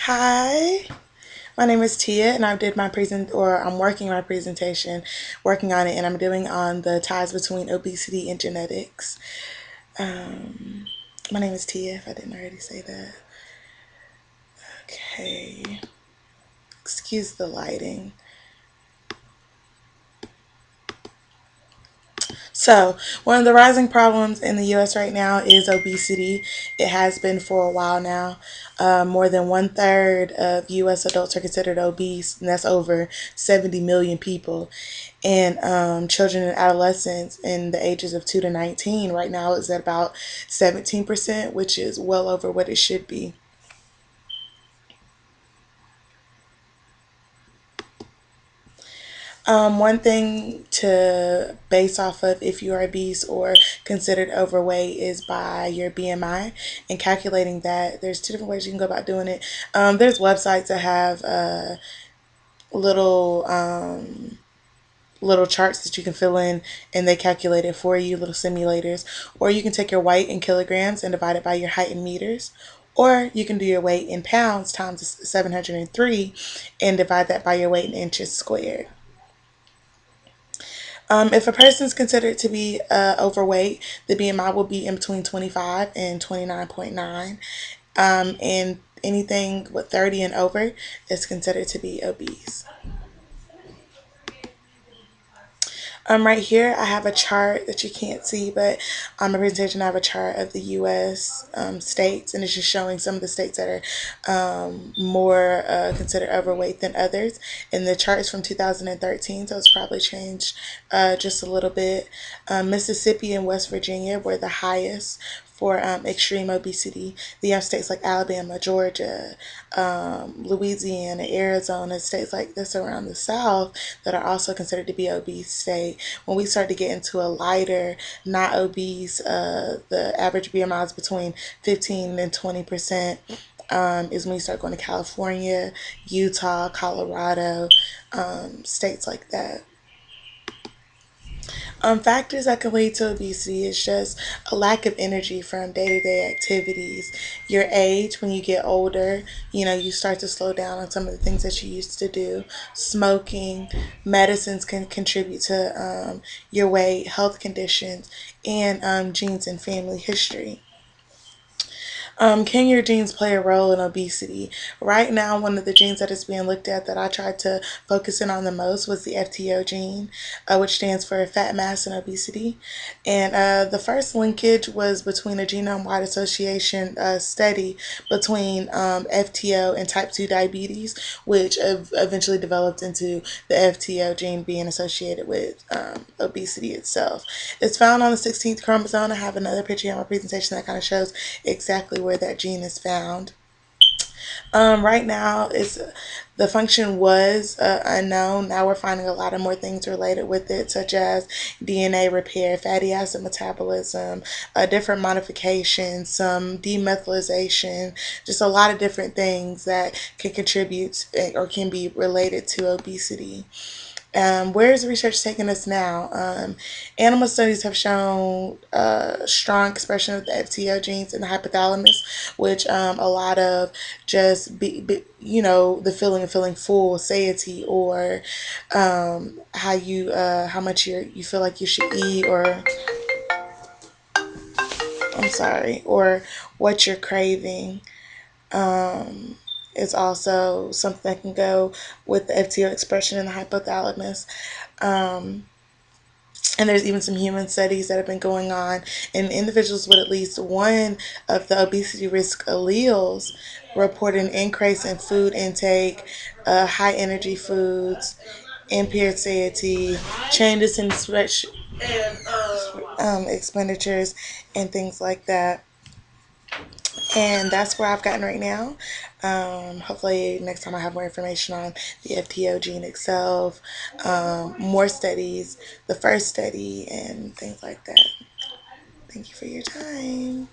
Hi, my name is Tia, and I did my I'm working my presentation, working on it, and I'm doing on the ties between obesity and genetics. Um, my name is Tia, if I didn't already say that. Okay, excuse the lighting. So, one of the rising problems in the US right now is obesity. It has been for a while now. More than one third of US adults are considered obese, and that's over 70 million people. And children and adolescents in the ages of 2 to 19 right now is at about 17%, which is well over what it should be. One thing to base off of if you are obese or considered overweight is by your BMI and calculating that. There's two different ways you can go about doing it. There's websites that have little little charts that you can fill in and they calculate it for you, little simulators. Or you can take your weight in kilograms and divide it by your height in meters. Or you can do your weight in pounds times 703 and divide that by your weight in inches squared. If a person is considered to be overweight, the BMI will be in between 25 and 29.9. And anything with 30 and over is considered to be obese. Right here, I have a chart that you can't see, but on my presentation, I have a chart of the U.S. States, and it's just showing some of the states that are more considered overweight than others. And the chart is from 2013, so it's probably changed just a little bit. Mississippi and West Virginia were the highest for extreme obesity. You have states like Alabama, Georgia, Louisiana, Arizona, states like this around the South that are also considered to be obese state. When we start to get into a lighter, not obese, the average BMI is between 15 and 20%. Is when you start going to California, Utah, Colorado, states like that. Factors that can lead to obesity is just a lack of energy from day to day activities. Your age, when you get older, you start to slow down on some of the things that you used to do. Smoking, medicines can contribute to your weight, health conditions, and genes and family history. Can your genes play a role in obesity? Right now, one of the genes that is being looked at that I tried to focus in on the most was the FTO gene, which stands for fat mass and obesity. And the first linkage was between a genome wide association study between FTO and type 2 diabetes, which eventually developed into the FTO gene being associated with obesity itself. It's found on the 16th chromosome. I have another picture in my presentation that kind of shows exactly where that gene is found. Right now, it's the function was unknown. Now we're finding a lot of more things related with it, such as DNA repair, fatty acid metabolism, different modifications, some demethylation, just a lot of different things that can contribute or can be related to obesity. Where is research taking us now? Animal studies have shown strong expression of the FTO genes in the hypothalamus, which a lot of just the feeling of feeling full, satiety, or how much you feel like you should eat, or I'm sorry, or what you're craving. Um, is also something that can go with the FTO expression in the hypothalamus. Um, and there's even some human studies that have been going on in individuals with at least one of the obesity risk alleles report an increase in food intake, high energy foods, impaired satiety, changes in stretch expenditures, and things like that. And that's where I've gotten right now. Hopefully, next time I have more information on the FTO gene itself, more studies, the first study, and things like that. Thank you for your time.